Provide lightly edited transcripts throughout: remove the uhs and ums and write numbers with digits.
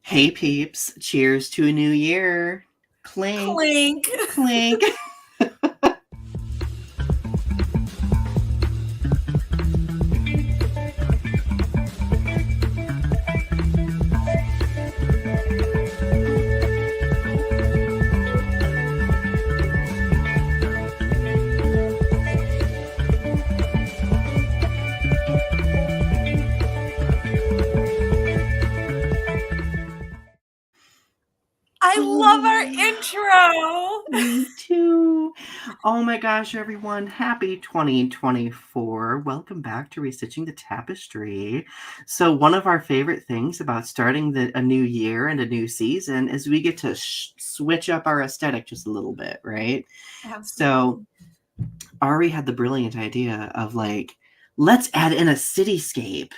Hey peeps, cheers to a new year. Clink, Clink. clink. I love our intro. Me too. Oh my gosh, everyone. Happy 2024. Welcome back to Restitching the Tapestry. So, one of our favorite things about starting a new year and a new season is we get to switch up our aesthetic just a little bit, right? So, Absolutely. Ari had the brilliant idea of let's add in a cityscape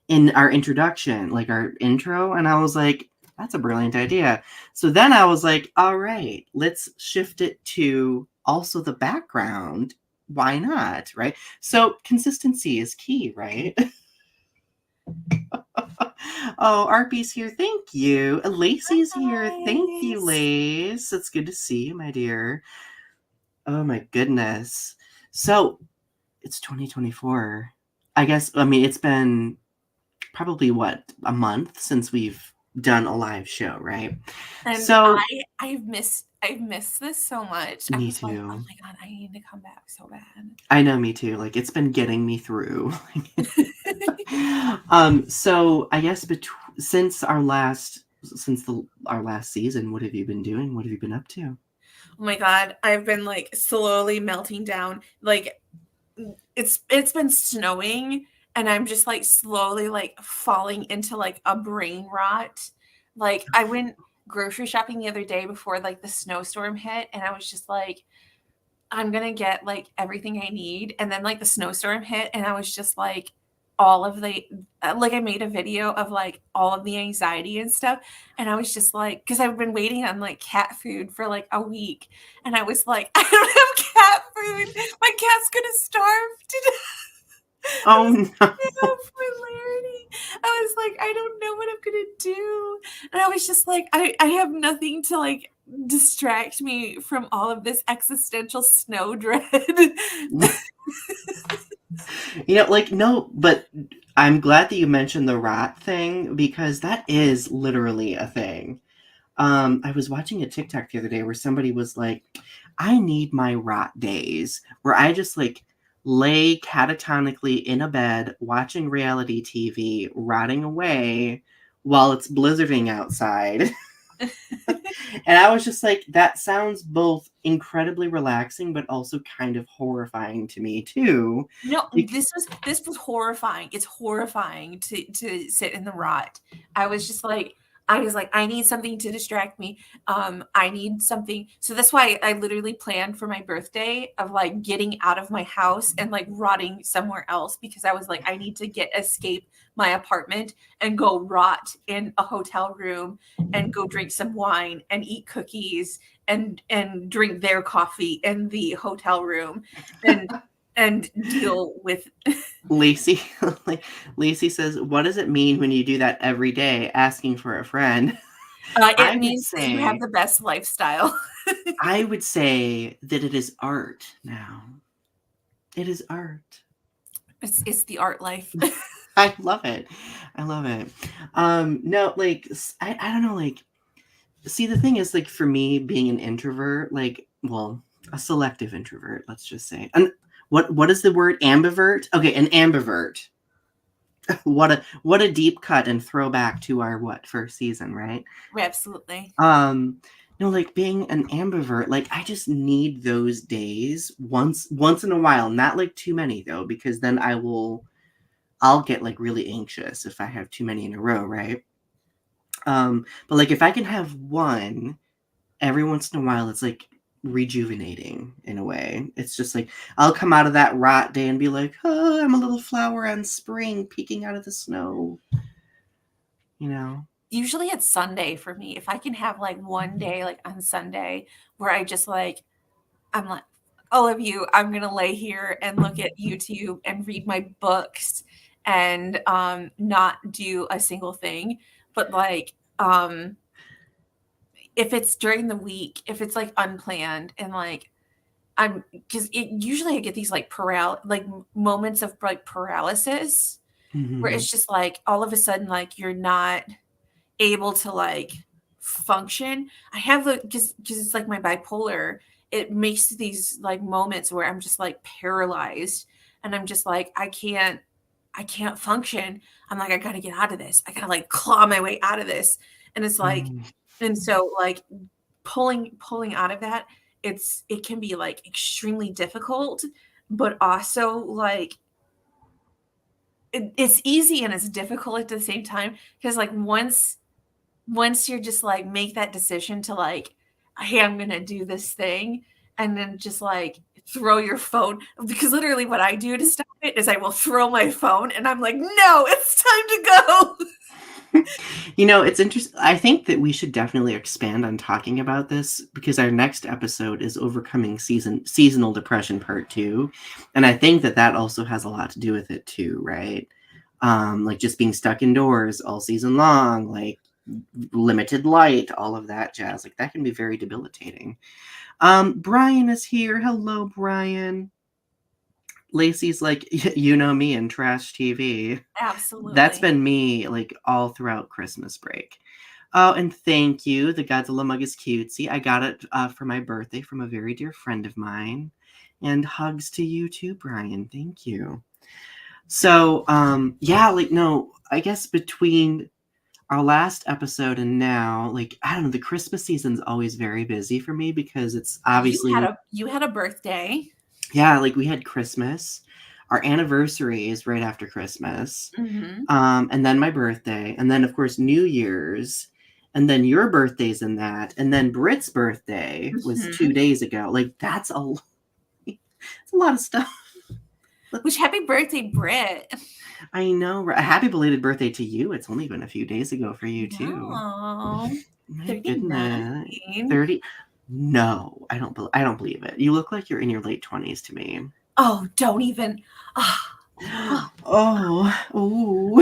in our introduction, like our intro. And I was like, that's a brilliant idea. So then I was like, all right, let's shift it to also the background. Why not? Right. So consistency is key, right? Oh, Arpy's here. Thank you. Lacey's here. Thank you, Nice. Lace. It's good to see you, my dear. Oh my goodness. So it's 2024. I mean, it's been probably a month since we've done a live show, right? And So I've missed this so much. I me was like, oh too. my god, I need to come back so bad. I know, me too. Like it's been getting me through. So I guess our last season, what have you been doing? What have you been up to? Oh my god, I've been like slowly melting down. Like it's been snowing and I'm just like slowly like falling into like a brain rot. Like I went grocery shopping the other day before like the snowstorm hit and I was just like I'm going to get like everything I need and then like the snowstorm hit and I was just like all of the like I made a video of like all of the anxiety and stuff and I was just like cuz I've been waiting on like cat food for like a week and I was like I don't have cat food. My cat's going to starve to death. I Oh was no. for hilarity. I was like, I don't know what I'm gonna do. And I was just like, I have nothing to like distract me from all of this existential snow dread. No, but I'm glad that you mentioned the rat thing because that is literally a thing. I was watching a TikTok the other day where somebody was like, I need my rot days where I just like lay catatonically in a bed watching reality TV, rotting away while it's blizzarding outside. And I was just like, that sounds both incredibly relaxing, but also kind of horrifying to me too. No, Like, this was horrifying. It's horrifying to sit in the rot. I was just like I was like, I need something to distract me. I need something. So that's why I literally planned for my birthday of like getting out of my house and like rotting somewhere else because I was like, I need to escape my apartment and go rot in a hotel room and go drink some wine and eat cookies and drink their coffee in the hotel room and deal with Lacey, Lacey says, what does it mean when you do that every day, asking for a friend? it I would means that you have say, the best lifestyle. I would say that it is art now. It is art. It's the art life. I love it. I love it. No, like I don't know, like see the thing is like for me being an introvert, a selective introvert, let's just say. And what is the word ambivert? Okay, an ambivert. What a deep cut and throwback to our first season, right? Absolutely. No, like being an ambivert, like I just need those days once in a while, not like too many though, because then I'll get like really anxious if I have too many in a row, right? But like if I can have one every once in a while, it's like rejuvenating in a way. It's just like I'll come out of that rot day and be like, oh, I'm a little flower on spring peeking out of the snow. You know? Usually it's Sunday for me. If I can have like one day like on Sunday where I just like I'm like all of you, I'm gonna lay here and look at YouTube and read my books and not do a single thing. But like if it's during the week, if it's like unplanned and like because usually I get these like moments of like paralysis where Mm-hmm. it's just like all of a sudden like you're not able to like function. I have because it's like my bipolar. It makes these like moments where I'm just like paralyzed, and I'm just like I can't function. I'm like I gotta get out of this. I gotta like claw my way out of this, and it's like, Mm. and so like pulling out of that, it can be like extremely difficult, but also like it's easy and it's difficult at the same time because like once you're just like make that decision to like, hey, I'm gonna do this thing, and then just like throw your phone, because literally what I do to stop it is I will throw my phone and I'm like, no, it's time to go. It's interesting. I think that we should definitely expand on talking about this because our next episode is overcoming seasonal depression part 2, and I think that that also has a lot to do with it too, right? Like just being stuck indoors all season long, like limited light, all of that jazz. Like that can be very debilitating. Brian is here. Hello, Brian. Lacey's like, you know me in trash TV. That's Absolutely. been me like all throughout Christmas break. Oh, and thank you. The Godzilla mug is cutesy. I got it for my birthday from a very dear friend of mine. And hugs to you too, Brian. Thank you. So, yeah, like, no, I guess between our last episode and now, like, I don't know, the Christmas season's always very busy for me because it's obviously, You had a birthday. yeah, like we had Christmas. Our anniversary is right after Christmas. Mm-hmm. And then my birthday, and then of course New Year's, and then your birthday's in that, and then Britt's birthday was Mm-hmm. 2 days ago. Like that's it's a lot of stuff. Which happy birthday, Britt. I know. A happy belated birthday to you. It's only been a few days ago for you too. No. My 39. goodness, 30. No, I don't believe it. You look like you're in your late 20s to me. Oh, don't even. Oh, Oh, ooh.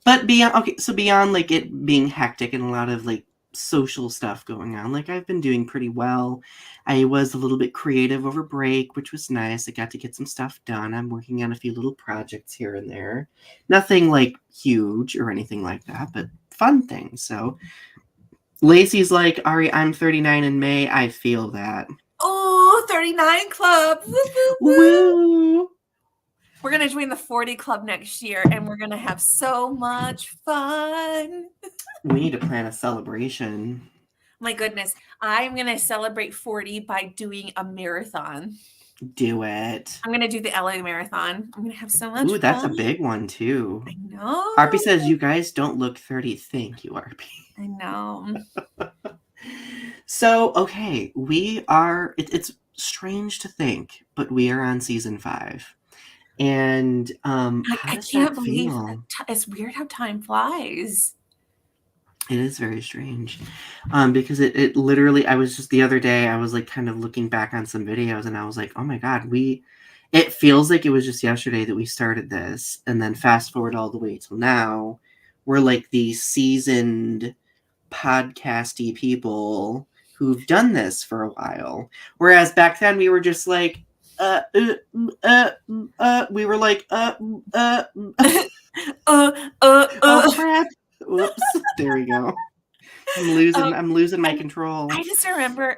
But beyond like it being hectic and a lot of like social stuff going on, like I've been doing pretty well. I was a little bit creative over break, which was nice. I got to get some stuff done. I'm working on a few little projects here and there. Nothing like huge or anything like that, but fun things. So Lacey's like, Ari, I'm 39 in May. I feel that. Oh, 39 club. Woo, woo, woo. Woo! We're going to join the 40 club next year and we're going to have so much fun. We need to plan a celebration. My goodness. I'm going to celebrate 40 by doing a marathon. Do it. I'm going to do the LA marathon. I'm going to have so much Ooh, fun. that's a big one too. I know. Arpy says, you guys don't look 30. Thank you, Arpy. I know. So, okay, it's strange to think, but we are on season 5. And how I does can't that believe feel? it's weird how time flies. It is very strange. Because it literally, I was just the other day, I was like kind of looking back on some videos and I was like, oh my God, it feels like it was just yesterday that we started this. And then fast forward all the way till now, we're like these seasoned podcasty people who've done this for a while. Whereas back then we were just like, we were like, oh crap. Whoops. There we go. I'm losing my control. I just remember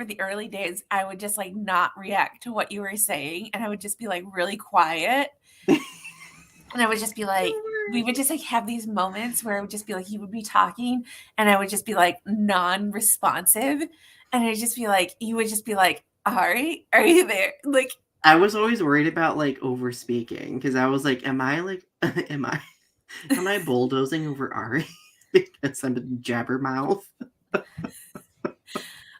the early days. I would just like not react to what you were saying, and I would just be like really quiet. And I would just be like, we would just like have these moments where I would just be like, you would be talking, and I would just be like non-responsive, and I'd just be like, you would just be like, Ari, are you there? Like, I was always worried about like over speaking because I was like, am I bulldozing over Ari because I'm a jabbermouth?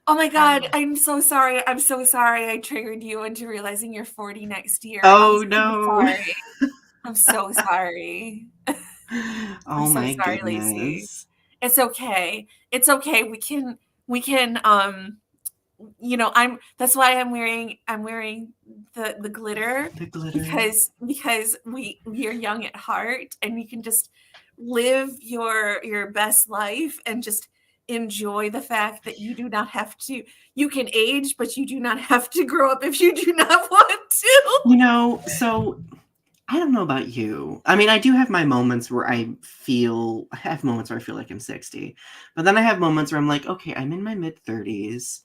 oh my God, I'm so sorry. I'm so sorry I triggered you into realizing you're 40 next year. Oh I'm so no. sorry. I'm so sorry. Oh I'm so my sorry, goodness. Lacey. It's okay. It's okay. We can that's why I'm wearing the glitter, The glitter. because we are young at heart, and you can just live your best life and just enjoy the fact that you can age, but you do not have to grow up if you do not want to. So I don't know about you. I mean, I do have my moments where I have moments where I feel like I'm 60. But then I have moments where I'm like, okay, I'm in my mid 30s,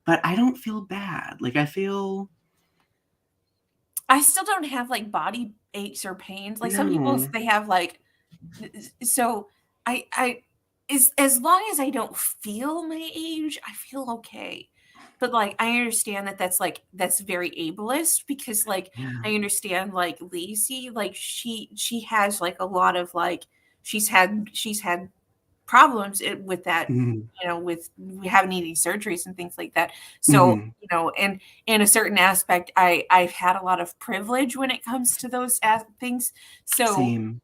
but I don't feel bad. Like I feel I still don't have like body aches or pains. Like some people, no. they have like, so I as long as I don't feel my age, I feel okay. But like I understand that that's very ableist, because like Yeah. I understand like Lacey, like she has like a lot of like she's had problems with that, Mhm. with having eating surgeries and things like that. So, Mhm. and in a certain aspect, I've had a lot of privilege when it comes to those things. So Same.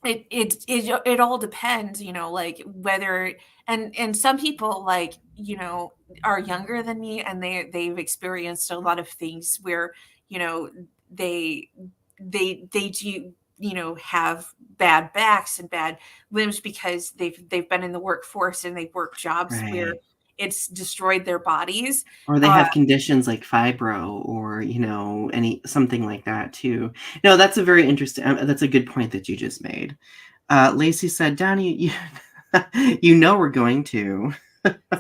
it all depends, like whether, and some people, like, are younger than me, and they've experienced a lot of things where, you know they they do, have bad backs and bad limbs, because they've been in the workforce, and they've worked jobs where Right. it's destroyed their bodies. Or they uh have conditions like fibro or, any something like that too. No, that's a very interesting that's a good point that you just made. Lacey said, "Donny, you we're going to."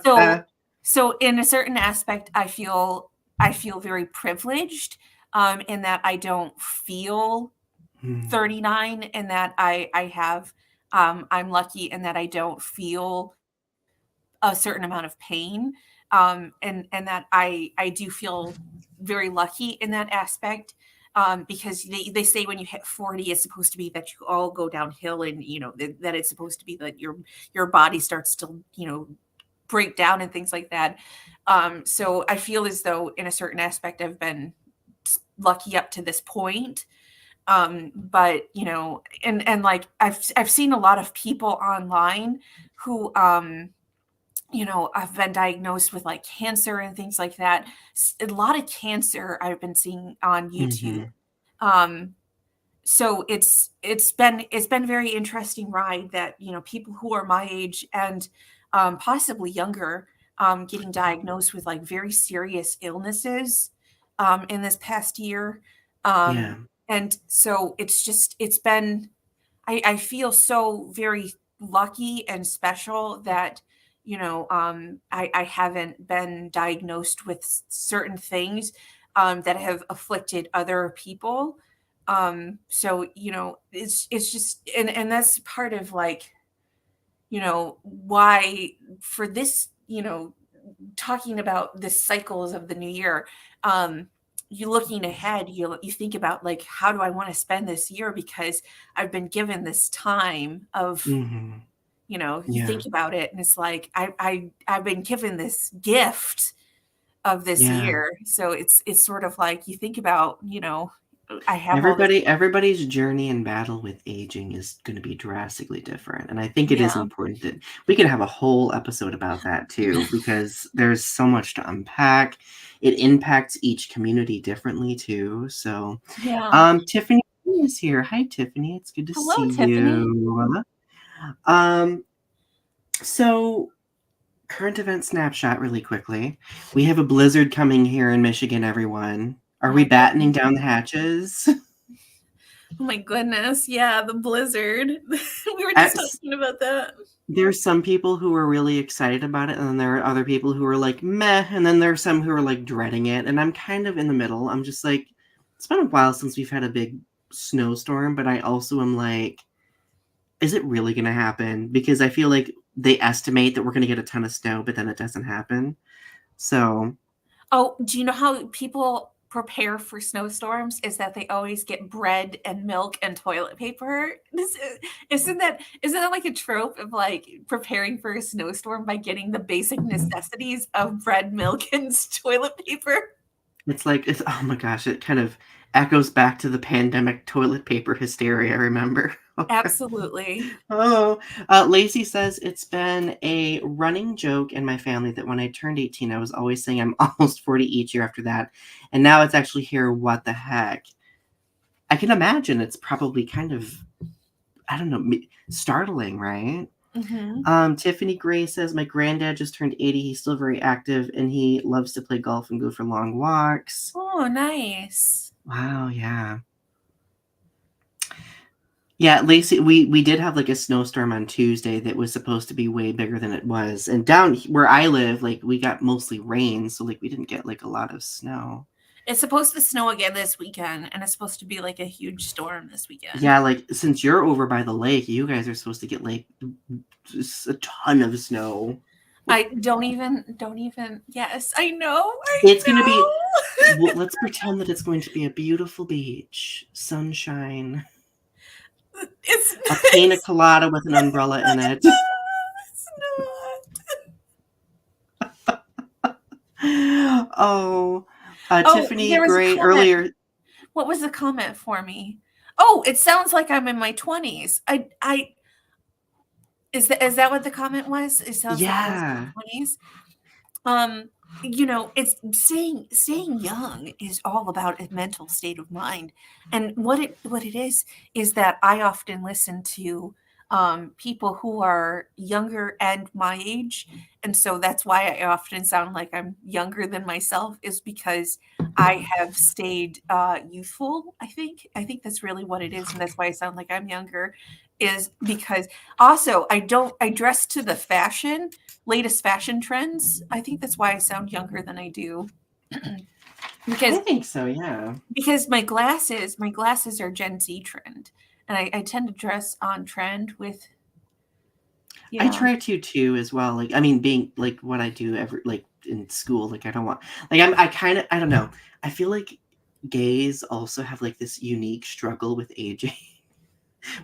so so in a certain aspect, I feel very privileged, in that I don't feel Mm, 39, and that I have, I'm lucky in that I don't feel a certain amount of pain, and that I do feel very lucky in that aspect, because they say when you hit 40, it's supposed to be that you all go downhill, and that it's supposed to be that your body starts to, break down and things like that. So I feel as though in a certain aspect I've been lucky up to this point. But and like I've seen a lot of people online who, I've been diagnosed with like cancer and things like that. A lot of cancer I've been seeing on YouTube. mhm. Um, so it's been very interesting ride that, people who are my age and, possibly younger, getting diagnosed with like very serious illnesses, in this past year. Yeah. And so I feel so very lucky and special that, I haven't been diagnosed with certain things, that have afflicted other people. So, it's just, and that's part of like, why for this, talking about the cycles of the new year, you looking ahead, you think about like, how do I want to spend this year, because I've been given this time of, Mhm. you Yeah. think about it, and it's like I've been given this gift of this Yeah. year. So it's sort of like you think about, I have all this. Everybody's journey and battle with aging is gonna be drastically different, and I think it is Yeah. important that we could have a whole episode about that too, because there's so much to unpack. It impacts each community differently too, so, Yeah. Tiffany is here. Hi, Tiffany, it's good to Hello, see Tiffany. you. Um, so current event snapshot really quickly. We have a blizzard coming here in Michigan, everyone. Are Oh we my battening goodness. down the hatches? Oh my goodness. Yeah, the blizzard. We were just talking about that. There's some people who are really excited about it, and then there are other people who are like, meh, and then there's some who are like dreading it, and I'm kind of in the middle. I'm just like, it's been a while since we've had a big snowstorm, but I also am like, is it really going to happen? Because I feel like they estimate that we're going to get a ton of snow, but then it doesn't happen. So, Oh, do you know how people prepare for snowstorms? Is that they always get bread and milk and toilet paper? Isn't that like a trope of like preparing for a snowstorm by getting the basic necessities of bread, milk, and toilet paper? oh my gosh, it kind of echoes back to the pandemic toilet paper hysteria, remember? Absolutely. Oh, Lacey says it's been a running joke in my family that when I turned 18, I was always saying I'm almost 40 each year after that. And now it's actually here. What the heck? I can imagine it's probably kind of, I don't know, startling, right? Hmm. Tiffany Gray says, my granddad just turned 80. He's still very active and he loves to play golf and go for long walks. Oh, nice. Wow, yeah. Yeah, Lacey, we did have like a snowstorm on Tuesday that was supposed to be way bigger than it was. And down where I live, like we got mostly rain, so like we didn't get like a lot of snow. It's supposed to snow again this weekend, and it's supposed to be like a huge storm this weekend. Yeah, like since you're over by the lake, you guys are supposed to get like just a ton of snow. I don't even, yes, I know. It's going to be, well, let's pretend that it's going to be a beautiful beach, sunshine, It's a pina it's, colada with an umbrella in it. it's Oh, not. Oh, Tiffany there was a Gray comment. earlier. What was the comment for me? Oh, it sounds like I'm in my 20s. I is that what the comment was? It sounds like I was in Yeah. my 20s. Um, it's staying young is all about a mental state of mind. And what it is that I often listen to people who are younger and my age. And so that's why I often sound like I'm younger than myself, is because I have stayed youthful, I think. I think that's really what it is, and that's why I sound like I'm younger, is because also I dress to the latest fashion trends. I think that's why I sound younger than I do. I because think so, yeah. because my glasses are Gen Z trend. And I tend to dress on trend with, I yeah. try to too as well. Like, I mean, being like what I do every like in school, like I don't want like I kind of I don't know. I feel like gays also have like this unique struggle with aging,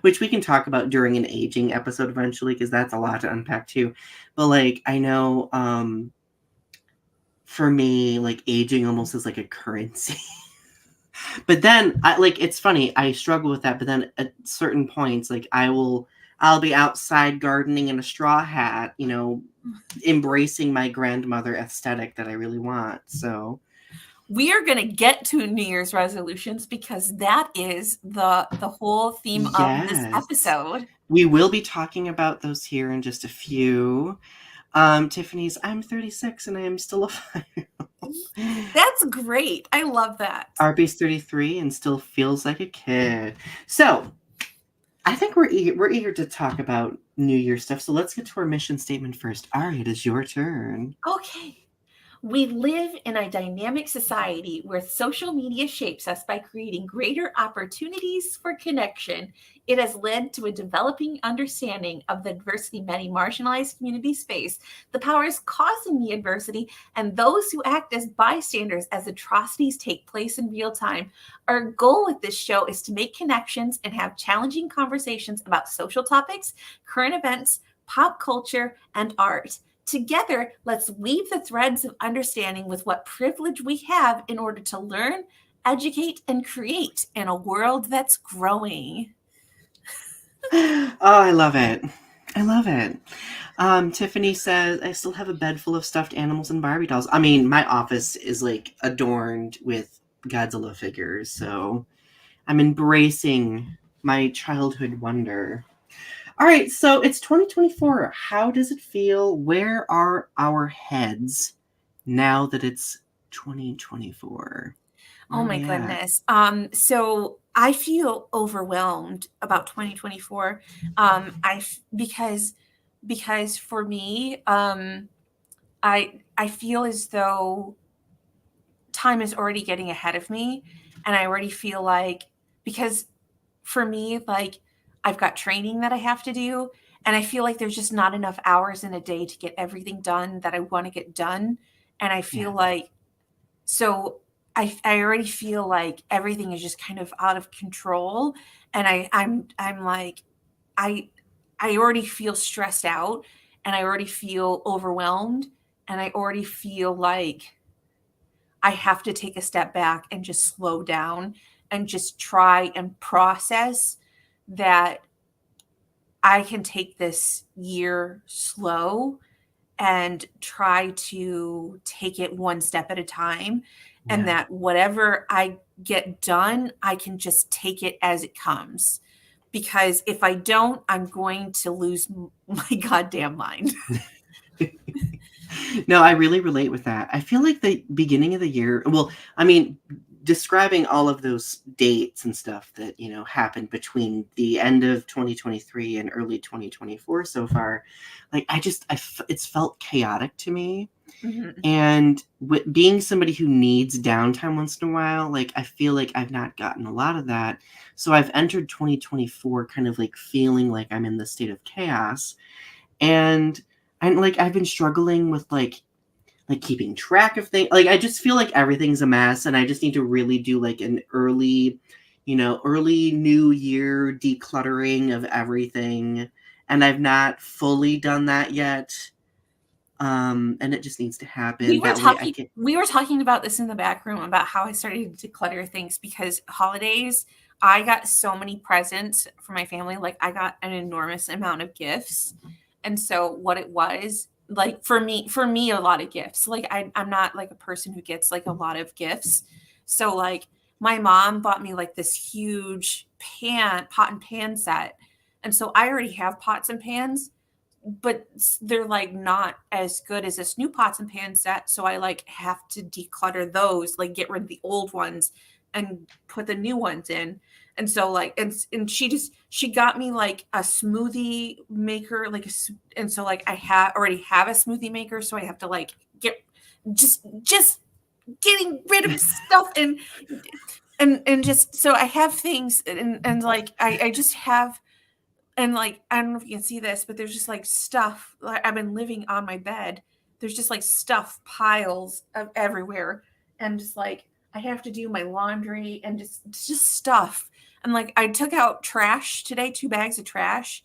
which we can talk about during an aging episode eventually because that's a lot to unpack too. But like I know for me, like aging almost is like a currency. But then I like it's funny, I struggle with that, but then at certain points, like I'll be outside gardening in a straw hat, embracing my grandmother aesthetic that I really want. So We are going to get to New Year's resolutions because that is the whole theme of this yes. episode. We will be talking about those here in just a few. Tiffany's I'm 36 and I am still a 5-year-old. That's great. I love that. RB's 33 and still feels like a kid. So I think we're eager to talk about New Year stuff. So let's get to our mission statement first. Ari, it is your turn. Okay. We live in a dynamic society where social media shapes us by creating greater opportunities for connection. It has led to a developing understanding of the adversity many marginalized communities face, the powers causing the adversity, and those who act as bystanders as atrocities take place in real time. Our goal with this show is to make connections and have challenging conversations about social topics, current events, pop culture, and art. Together, let's weave the threads of understanding with what privilege we have in order to learn, educate, and create in a world that's growing. Oh, I love it. I love it. Tiffany says, I still have a bed full of stuffed animals and Barbie dolls. I mean, my office is like adorned with Godzilla figures, so I'm embracing my childhood wonder. All right, so it's 2024. How does it feel? Where are our heads now that it's 2024? Where Oh are my we at? goodness. So I feel overwhelmed about 2024. Because for me, I feel as though time is already getting ahead of me, and I already feel like, because for me, like, I've got training that I have to do, and I feel like there's just not enough hours in a day to get everything done that I want to get done. And I Yeah. feel like, so I already feel like everything is just kind of out of control, and I'm like, I I already feel stressed out, and I already feel overwhelmed, and I already feel like I have to take a step back and just slow down and just try and process that I can take this year slow and try to take it one step at a time. And Yeah. that whatever I get done, I can just take it as it comes. Because if I don't, I'm going to lose my goddamn mind. No, I really relate with that. I feel like the beginning of the year, well, I mean, describing all of those dates and stuff that, happened between the end of 2023 and early 2024 so far, like it's felt chaotic to me. Mhm. And with being somebody who needs downtime once in a while, like I feel like I've not gotten a lot of that. So I've entered 2024 kind of like feeling like I'm in the state of chaos. And I've been struggling with like keeping track of things. Like I just feel like everything's a mess and I just need to really do like an early new year decluttering of everything. And I've not fully done that yet. And it just needs to happen. That way I can. We were talking about this in the back room about how I started to declutter things because holidays, I got so many presents for my family. Like I got an enormous amount of gifts. And so what it was, like for me, a lot of gifts. Like I'm not like a person who gets like a lot of gifts. So like my mom bought me like this huge pot and pan set. And so I already have pots and pans, but they're like not as good as this new pots and pan set. So I like have to declutter those, like get rid of the old ones and put the new ones in. And so like, and she got me like a smoothie maker, and so like already have a smoothie maker. So I have to like get just getting rid of stuff and just, so I have things and like, I just have, and like, I don't know if you can see this, but there's just like stuff. Like I've been living on my bed. There's just like stuff piles of everywhere. And just like I have to do my laundry and just stuff. And like I took out trash today, 2 bags of trash.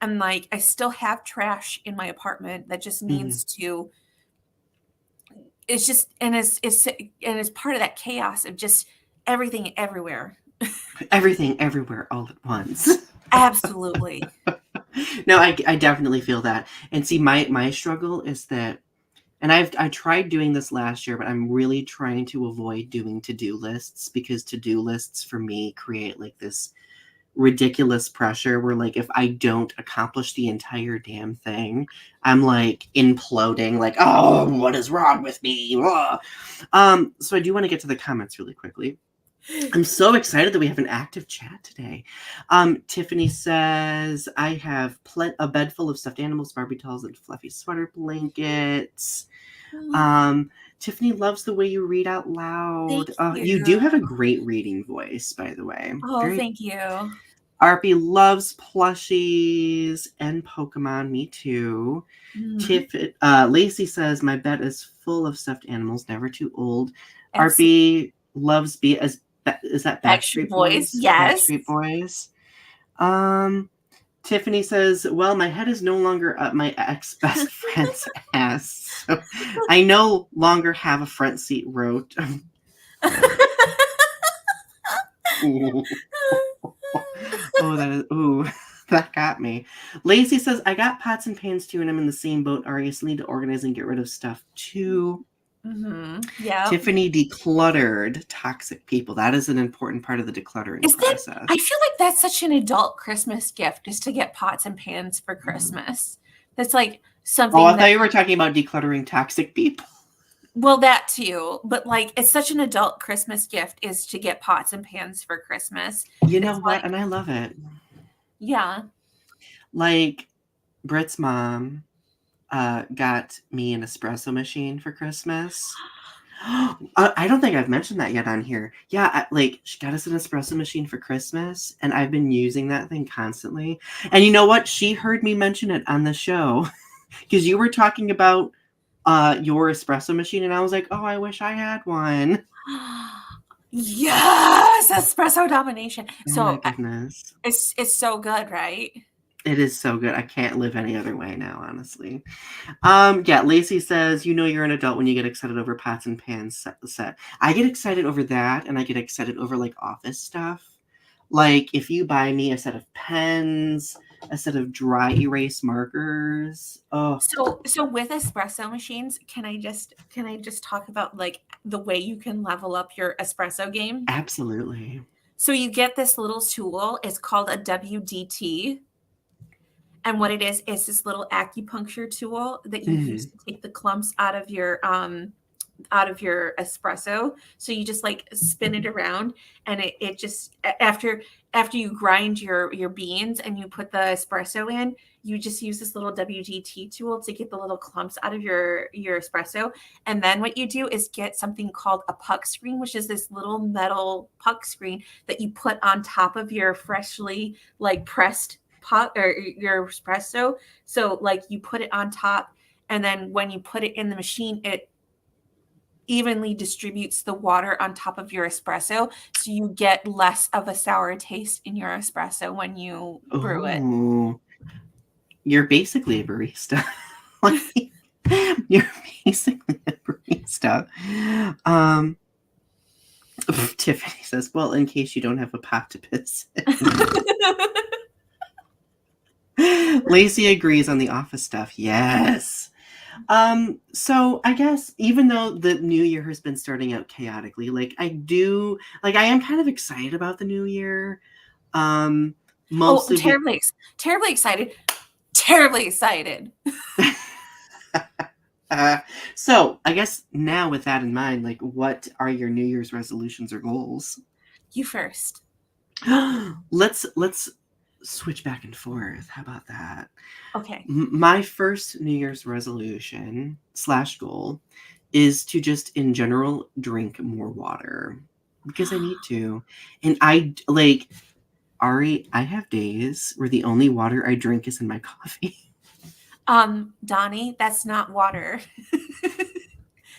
And like I still have trash in my apartment that just Mhm. needs to, it's just, and it's part of that chaos of just everything everywhere. Everything everywhere all at once. Absolutely. No, I definitely feel that. And see, my struggle is that, and I tried doing this last year, but I'm really trying to avoid doing to-do lists because to-do lists for me create like this ridiculous pressure where like if I don't accomplish the entire damn thing, I'm like imploding, like, oh, what is wrong with me? Ugh. So I do want to get to the comments really quickly. I'm so excited that we have an active chat today. Tiffany says, I have a bed full of stuffed animals, Barbie dolls, and fluffy sweater blankets. Tiffany loves the way you read out Thank loud. You you. do have a great reading voice, by the way. Oh, Very. thank you. RP loves plushies and Pokemon. Me too. Mhm. Lacey says, my bed is full of stuffed animals, never too old. Absolutely. RP loves is that Backstreet Backstreet Boys, Boys? yes. Backstreet Boys. Tiffany says, well, my head is no longer up my ex-best friend's ass. So I no longer have a front seat row. Ooh. Oh, that got me. Lacey says, I got pots and pans too, and I'm in the same boat. Ari, still need to organize and get rid of stuff too. Yeah. Tiffany decluttered toxic people. That is an important part of the decluttering process. I feel like that's such an adult Christmas gift, is to get pots and pans for Christmas. That's like Oh, I something thought that, you were talking about decluttering toxic people. well, that too, but like it's such an adult Christmas gift is to get pots and pans for Christmas. You know It's what? like, And I love it. yeah. Like, Britt's mom got me an espresso machine for Christmas. I don't think I've mentioned that yet on here. Yeah, like she got us an espresso machine for Christmas, and I've been using that thing constantly. And you know what? She heard me mention it on the show because you were talking about your espresso machine, and I was like, oh, I wish I had one. Yes, espresso domination. Oh my So goodness. it's so good, right? It is so good. I can't live any other way now, honestly. Yeah, Lacey says, you know you're an adult when you get excited over pots and pans set. I get excited over that, and I get excited over like office stuff. Like if you buy me a set of pens, a set of dry erase markers. Oh, So with espresso machines, can I just talk about like the way you can level up your espresso game? absolutely. So you get this little tool, it's called a WDT. And what it is this little acupuncture tool that you use Mm. to take the clumps out of your espresso. So you just like spin it around and it just after you grind your beans and you put the espresso in, you just use this little WGT tool to get the little clumps out of your espresso. And then what you do is get something called a puck screen, which is this little metal puck screen that you put on top of your freshly like pressed puck or your espresso. So like you put it on top and then when you put it in the machine, it evenly distributes the water on top of your espresso so you get less of a sour taste in your espresso when you brew it. Oh, you're basically a barista. Like, you're basically a barista. Um, Tiffany says, well, in case you don't have a pot to piss in. Lacey agrees on the office stuff. Yes. So I guess even though the new year has been starting out chaotically, like I am kind of excited about the new year. Oh, Mostly terribly excited. Terribly excited. so I guess now with that in mind, like what are your New Year's resolutions or goals? You first. Let's switch back and forth. How about that? Okay. My first New Year's resolution / goal is to just in general drink more water because I need to. And I like Ari, I have days where the only water I drink is in my coffee. Donny, that's not water.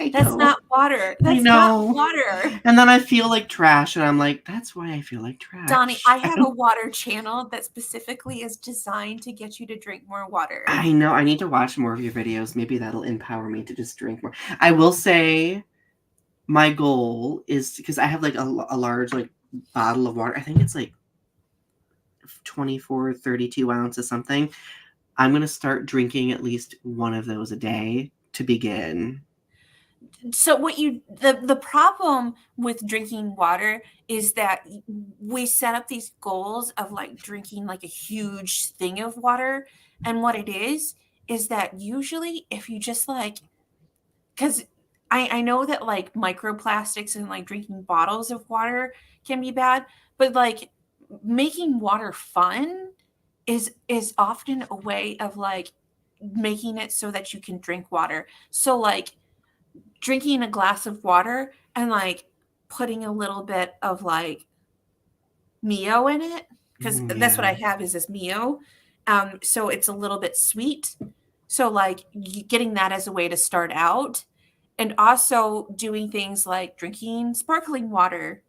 I That's know. not water. I That's not know. water. And then I feel like trash and I'm like, that's why I feel like trash. Donny, I have a water channel that specifically is designed to get you to drink more water. I know. I need to watch more of your videos. Maybe that'll empower me to just drink more. I will say my goal is because I have like a large like bottle of water. I think it's like 24, 32 ounces something. I'm going to start drinking at least one of those a day to begin. So the problem with drinking water is that we set up these goals of like drinking like a huge thing of water, and what it is that usually if you just like, because I know that like microplastics and like drinking bottles of water can be bad, but like making water fun is often a way of like making it so that you can drink water. So like drinking a glass of water and like putting a little bit of like Mio in it, because that's what I have is this Mio. So it's a little bit sweet. So like getting that as a way to start out, and also doing things like drinking sparkling water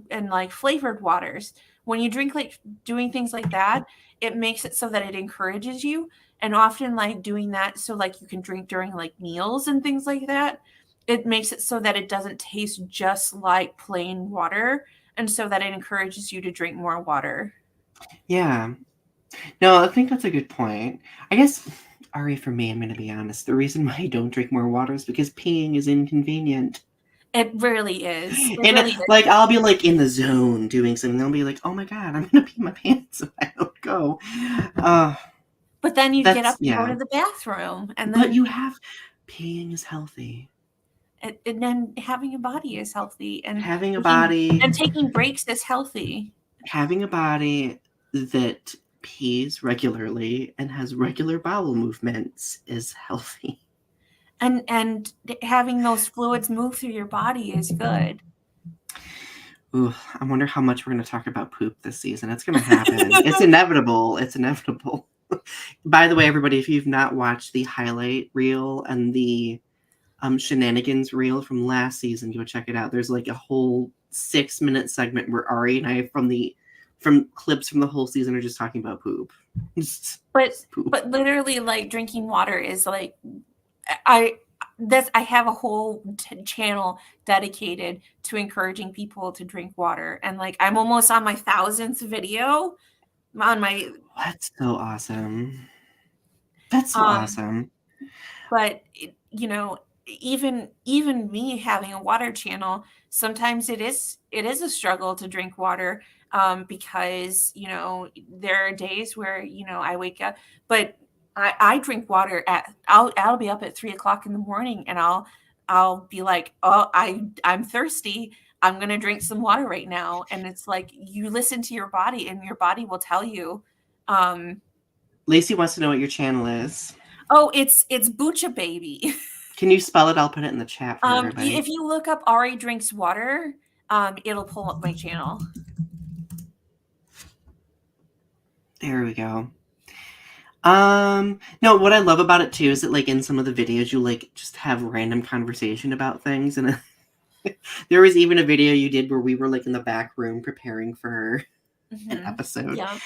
and like flavored waters. When you drink like doing things like that, it makes it so that it encourages you. And often like doing that so like you can drink during like meals and things like that. It makes it so that it doesn't taste just like plain water and so that it encourages you to drink more water. Yeah. No, I think that's a good point. I guess, Ari, for me, I'm going to be honest. The reason why I don't drink more water is because peeing is inconvenient. It really is. It And really is. like, I'll be like in the zone doing something. I'll be like, oh my God, I'm going to pee my pants if I don't go. But then you get up and go yeah. to the bathroom, and But then you have, peeing is healthy. and then having a body is healthy, and Having a body. and taking breaks is healthy. Having a body that pees regularly and has regular bowel movements is healthy. And having those fluids move through your body is good. Ooh, I wonder how much we're going to talk about poop this season. It's going to happen. It's inevitable. It's inevitable. By the way, everybody, if you've not watched the highlight reel and the shenanigans reel from last season, go check it out. There's like a whole 6-minute segment where Ari and I from clips from the whole season are just talking about poop. But literally like drinking water is like I have a whole channel dedicated to encouraging people to drink water, and like I'm almost on my 1000th video, on my That's so awesome. That's so um awesome. but even me having a water channel, sometimes it is a struggle to drink water, because there are days where I wake up, but I drink water I'll be up at 3 o'clock in the morning, and I'll be like, oh, I'm thirsty, I'm gonna drink some water right now. And it's like, you listen to your body, and your body will tell you. um Lacey wants to know what your channel is. oh, it's Bucha Baby. Can you spell it? I'll put it in the chat for everybody. If you look up Ari Drinks Water, it'll pull up my channel. There we go. No, what I love about it too is that like in some of the videos you like just have random conversation about things, and there was even a video you did where we were like in the back room preparing for an episode. Yeah.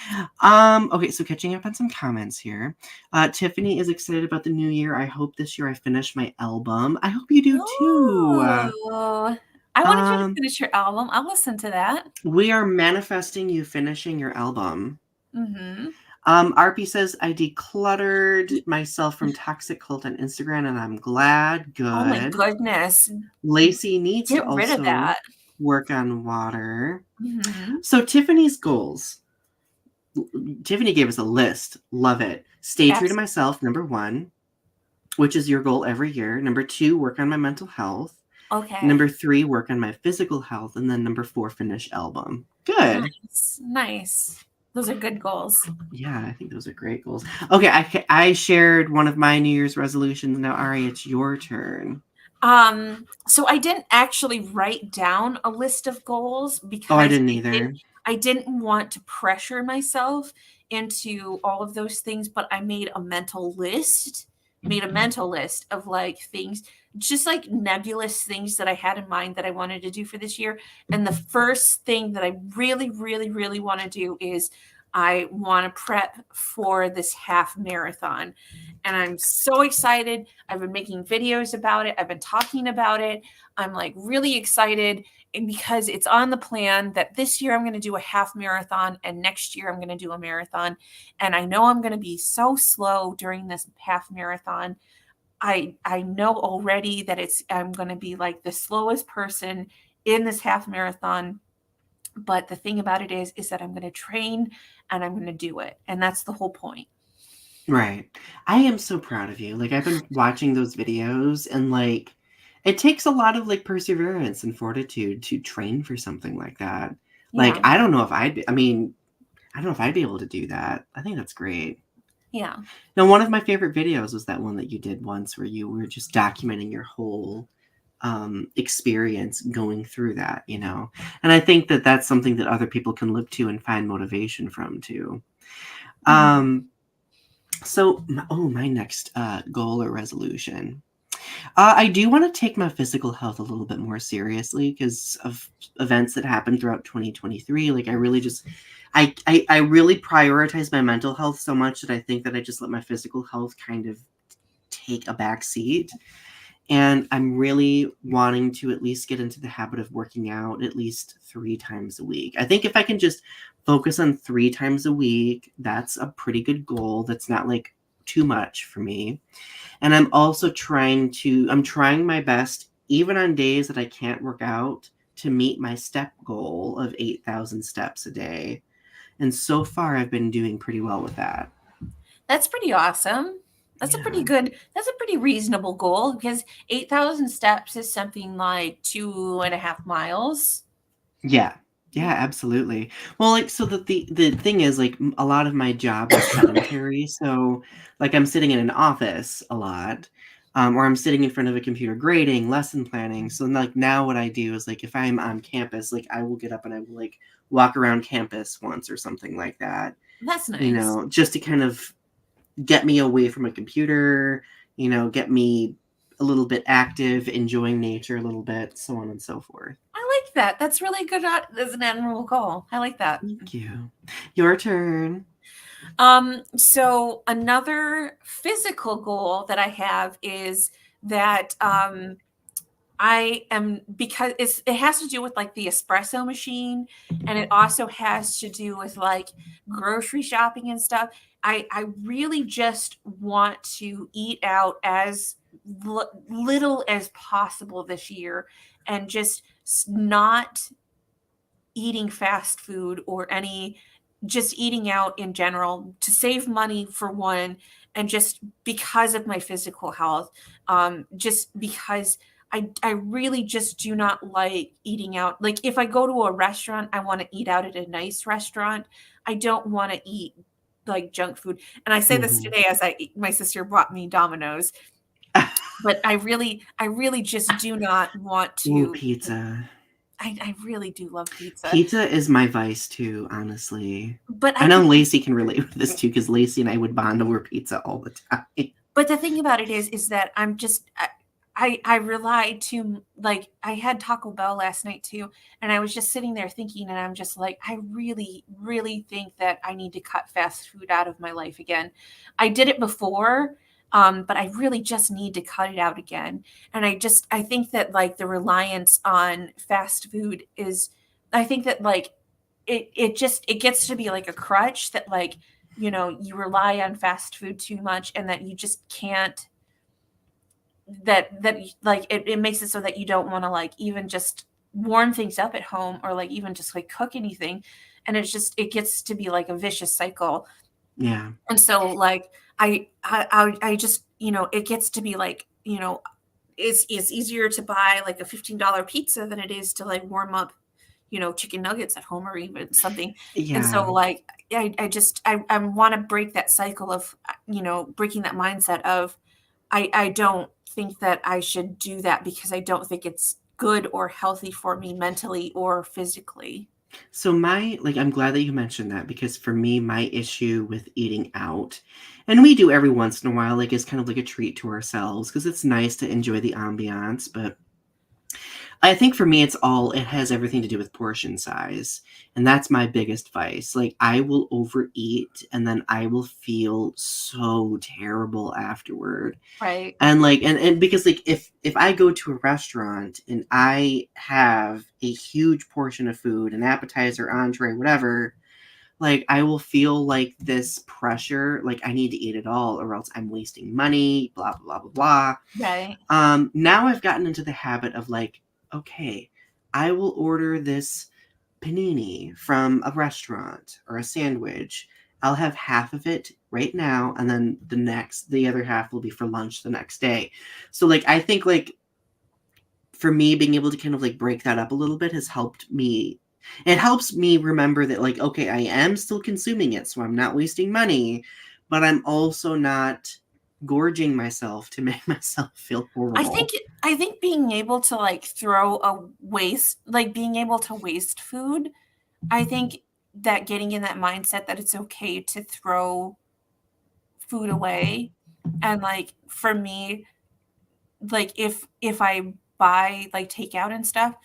Okay, so catching up on some comments here. Tiffany is excited about the new year. I hope this year I finish my album. I hope you do too. Oh, I wanted you to Um, finish your album. I'll listen to that. we are manifesting you finishing your album. Hmm. RP says, I decluttered myself from Toxic Cult on Instagram and I'm glad. Oh my Good. goodness. Lacey needs to Get rid of also that. work on water. Hmm. So Tiffany's goals. Tiffany gave us a list. Love it. Stay true to Absolutely. myself, number 1, which is your goal every year. Number 2, work on my mental health. Okay. Number 3, work on my physical health. And then number 4, finish album. Good. Nice. Nice. Those are good goals. Yeah, I think those are great goals. Okay, I shared one of my New Year's resolutions. Now, Ari, it's your turn. So I didn't actually write down a list of goals Oh, I because didn't I didn't either. I didn't want to pressure myself into all of those things, but I made a mental list of like things, just like nebulous things that I had in mind that I wanted to do for this year. And the first thing that I really, really, really want to do is I want to prep for this half marathon. And I'm so excited. I've been making videos about it. I've been talking about it. I'm like really excited, and because it's on the plan that this year I'm going to do a half marathon and next year I'm going to do a marathon. And I know I'm going to be so slow during this half marathon. I know already that I'm going to be like the slowest person in this half marathon. But the thing about it is that I'm going to train and I'm going to do it. And that's the whole point. Right. I am so proud of you. Like, I've been watching those videos, and like, it takes a lot of like perseverance and fortitude to train for something like that. Like, Yeah. I don't know if I mean, I don't know if I'd be able to do that. I think that's great. Yeah. Now, one of my favorite videos was that one that you did once where you were just documenting your whole experience going through that, you know? And I think that that's something that other people can look to and find motivation from too. Mhm. Um, so, my next goal or resolution. I do want to take my physical health a little bit more seriously because of events that happened throughout 2023. Like, I really just, I really prioritize my mental health so much that I think that I just let my physical health kind of take a back seat. And I'm really wanting to at least get into the habit of working out at least 3 times a week. I think if I can just focus on 3 times a week, that's a pretty good goal. That's not like too much for me. And I'm trying my best, even on days that I can't work out, to meet my step goal of 8,000 steps a day. And so far, I've been doing pretty well with that. That's pretty awesome. Yeah. That's a pretty reasonable goal because 8,000 steps is something like 2.5 miles. Yeah. Yeah, Yeah. absolutely. Well, like, so the thing is, like, a lot of my job is sedentary. So, like, I'm sitting in an office a lot, or I'm sitting in front of a computer grading, lesson planning. So, like, now what I do is, like, if I'm on campus, like, I will get up and I will, like, walk around campus once or something like that, That's nice. just to kind of get me away from a computer, get me a little bit active, enjoying nature a little bit, so on and so forth. I like that. That's really good as an admirable goal. I like that. Thank you. Your turn. So another physical goal that I have is that I am, because it has to do with like the espresso machine, and it also has to do with like grocery shopping and stuff. I really just want to eat out as little as possible this year, and just not eating fast food or any, just eating out in general, to save money for one, and just because of my physical health, just because I really just do not like eating out. Like if I go to a restaurant, I want to eat out at a nice restaurant. I don't want to eat like junk food. And I say this Mm-hmm. today as my sister brought me Domino's, but I really just do not want Ooh, to. pizza. I really do love pizza. Pizza is my vice too, honestly. But I I know can Lacey can relate with this too, because Lacey and I would bond over pizza all the time. But the thing about it is that I'm just I rely too, like I had Taco Bell last night too, and I was just sitting there thinking, and I'm just like, I really, really think that I need to cut fast food out of my life again. I did it before, but I really just need to cut it out again. And I think that like the reliance on fast food is, I think that like it gets to be like a crutch that like, you rely on fast food too much, and that you just can't, that like it makes it so that you don't want to like even just warm things up at home, or like even just like cook anything. And it gets to be like a vicious cycle. Yeah. And so like I just, it gets to be like, it's easier to buy like a $15 pizza than it is to like warm up, chicken nuggets at home, or even something. And Yeah. so like I want to break that cycle of, breaking that mindset of, I don't think that I should do that, because I don't think it's good or healthy for me mentally or physically. So I'm glad that you mentioned that, because for me, my issue with eating out, and we do every once in a while, like, it's kind of like a treat to ourselves because it's nice to enjoy the ambiance. But I think for me, it has everything to do with portion size. And that's my biggest vice. Like, I will overeat and then I will feel so terrible afterward. Right. And and because like if I go to a restaurant and I have a huge portion of food, an appetizer, entree, whatever, like I will feel like this pressure, like I need to eat it all or else I'm wasting money, blah blah blah blah Right. blah. Now I've gotten into the habit of like, okay, I will order this panini from a restaurant or a sandwich. I'll have half of it right now, and then the other half will be for lunch the next day. So, like, I think, like, for me, being able to kind of like break that up a little bit has helped me. It helps me remember that, like, okay, I am still consuming it, so I'm not wasting money, but I'm also not gorging myself to make myself feel I think horrible. I think being able to like throw a waste, like being able to waste food, I think that getting in that mindset that it's okay to throw food away. And like for me, like if I buy like takeout and stuff,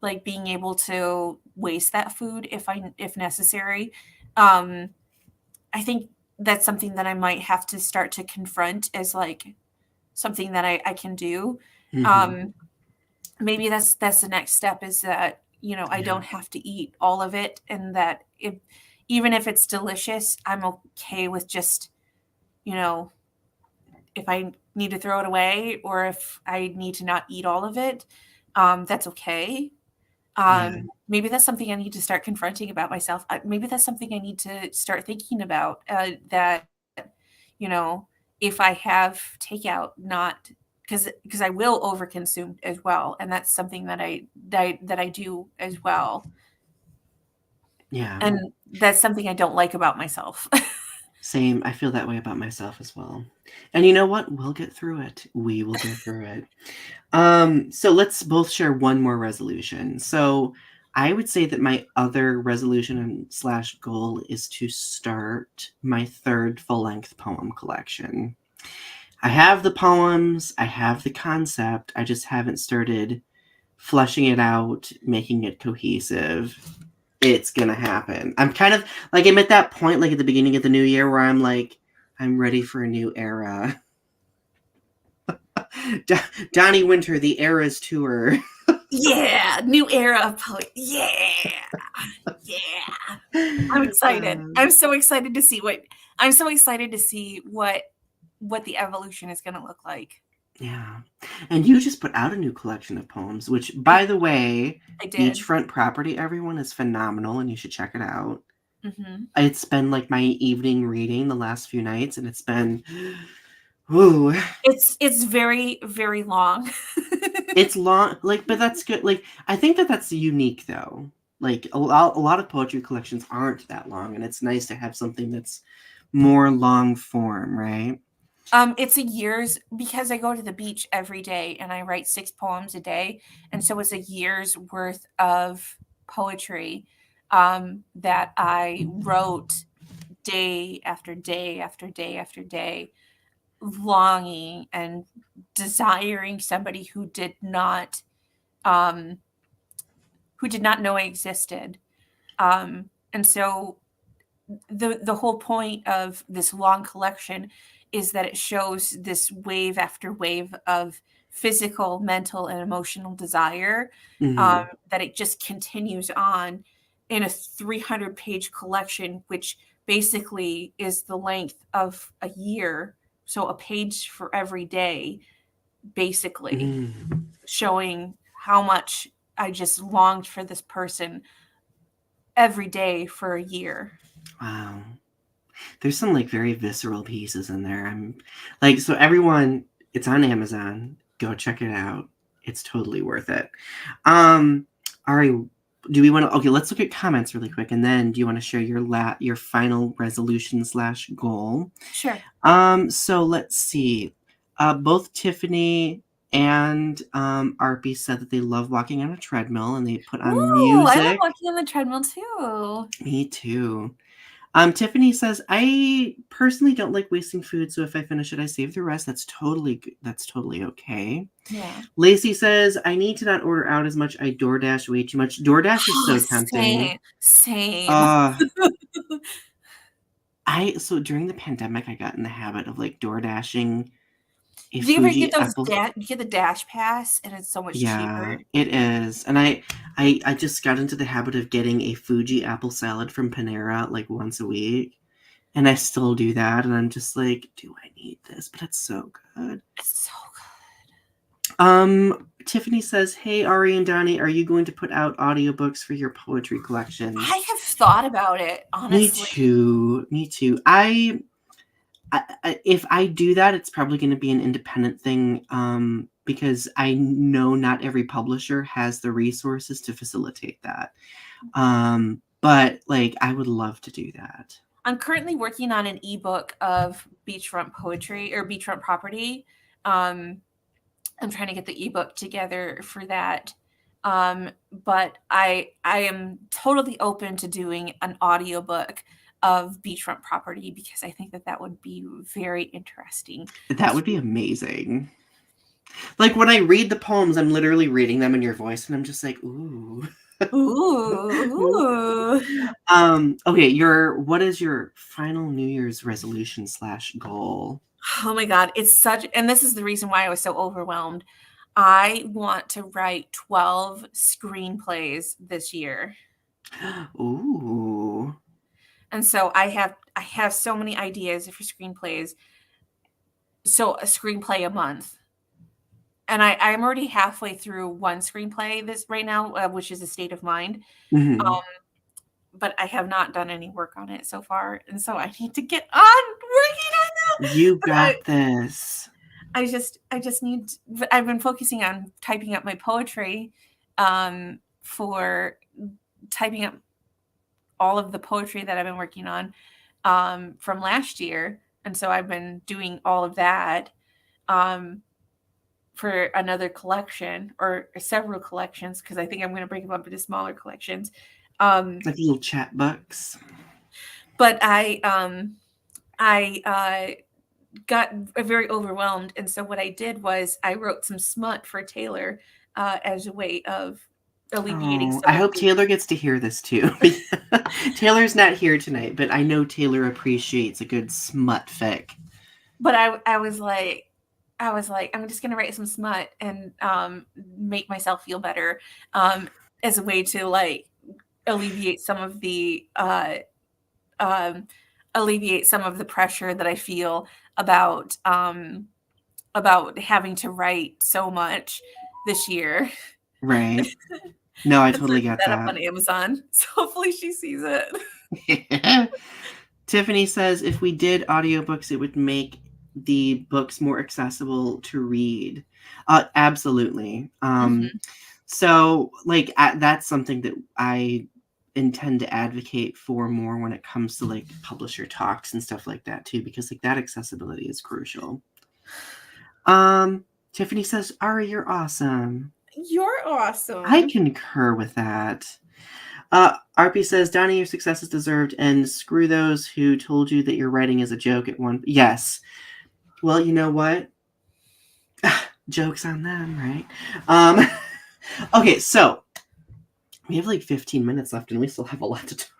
like being able to waste that food if necessary. Um I think that's something that I might have to start to confront as like something that I can do. Hmm. Um Maybe that's the next step, is that, I Yeah. don't have to eat all of it, and that if, even if it's delicious, I'm okay with just, you know, if I need to throw it away, or if I need to not eat all of it, that's okay. Yeah. Maybe that's something I need to start confronting about myself. Maybe that's something I need to start thinking about, that, you know, if I have takeout, not because I will overconsume as well, and that's something that I do as well, Yeah. and that's something I don't like about myself. Same. I feel that way about myself as well. And you know what? We'll get through it. We will get through it. So let's both share one more resolution. So I would say that my other resolution and slash goal is to start my third full length poem collection. I have the poems, I have the concept, I just haven't started fleshing it out, making it cohesive. It's gonna happen. I'm kind of like, I'm at that point, like at the beginning of the new year, where I'm like, I'm ready for a new era. Donny Winter, the Eras Tour. Yeah, new era of poetry. Yeah, yeah. I'm excited. I'm so excited to see what I'm so excited to see what the evolution is going to look like. Yeah. And you just put out a new collection of poems, which, I by the way, I did. Beachfront Property, everyone, is phenomenal, and you should check it out. Mhm. It's been like my evening reading the last few nights, and it's been, ooh, It's very, very long. it's long. Like, but that's good. Like, I think that that's unique, though. Like, a lot of poetry collections aren't that long, and it's nice to have something that's more long form, right? It's a year's because I go to the beach every day and I write 6 poems a day, and so it's a year's worth of poetry, that I wrote day after day after day after day, longing and desiring somebody um, who did not know I existed. And so the whole point of this long collection is that it shows this wave after wave of physical, mental, and emotional desire, Hmm. that it just continues on in a 300-page collection, which basically is the length of a year. So a page for every day, basically, Mm. showing how much I just longed for this person every day for a year. Wow. There's some like very visceral pieces in there. I'm like, so everyone, it's on Amazon. Go check it out. It's totally worth it. Ari, do we want to? Okay, let's look at comments really quick, and then do you want to share your final resolution slash goal? Sure. So let's see. Both Tiffany and Arpy said that they love walking on a treadmill, and they put on Ooh, I love music. walking on the treadmill too. Me too. Tiffany says, I personally don't like wasting food, so if I finish it, I save the rest. That's totally okay. Yeah. Lacey says, I need to not order out as much. I DoorDash way too much. DoorDash is Oh, so tempting. same, same. Uh so during the pandemic I got in the habit of like DoorDashing a Do you ever get Fuji those apple. you get the Dash Pass and it's so much cheaper? Yeah, it is. And I just got into the habit of getting a Fuji apple salad from Panera like once a week. And I still do that, and I'm just like, do I need this? But it's so good. It's so good. Tiffany says, hey, Ari and Donny, are you going to put out audiobooks for your poetry collections? I have thought about it, Me honestly. too. Me too. If I do that, it's probably going to be an independent thing, because I know not every publisher has the resources to facilitate that. But like, I would love to do that. I'm currently working on an ebook of beachfront poetry or beachfront property. Um, I'm trying to get the ebook together for that. But I am totally open to doing an audiobook of beachfront property because I think that that would be very interesting. That would be amazing. Like when I read the poems, I'm literally reading them in your voice, and I'm just like, ooh. Ooh. Okay, what is your final New Year's resolution slash goal? Oh my God. And this is the reason why I was so overwhelmed. I want to write 12 screenplays this year. Ooh. And so I have so many ideas for screenplays. So a screenplay a month. And I'm already halfway through one screenplay this right now, which is A State of Mind. Hmm. Um, but I have not done any work on it so far, and so I need to get on working on that. You But I, got this. I just need. I've been focusing on typing up my poetry, for typing up all of the poetry that I've been working on, from last year, and so I've been doing all of that, um, for another collection or several collections because I think I'm going to break them up into smaller collections. Like little chat books. But I got very overwhelmed, and so what I did was I wrote some smut for Taylor, as a way of alleviating Oh, I some of hope the. Taylor gets to hear this too. Taylor's not here tonight, but I know Taylor appreciates a good smut fic. But I was like, I was like, I'm just gonna write some smut and make myself feel better, as a way to like alleviate some of the um, alleviate some of the pressure that I feel about having to write so much this year. Right. No, I And totally searched get that up that. on Amazon. So hopefully she sees it. Tiffany says if we did audiobooks, it would make the books more accessible to read. Absolutely. Mhm. So, like, that's something that I intend to advocate for more when it comes to like publisher talks and stuff like that too, because like that accessibility is crucial. Tiffany says, Ari, you're awesome. You're I awesome. concur with that. RP says, Donny, your success is deserved, and screw those who told you that your writing is a joke at one. Yes. Well, you know what? Joke's on them, right? Um, okay, so we have like 15 minutes left, and we still have a lot to talk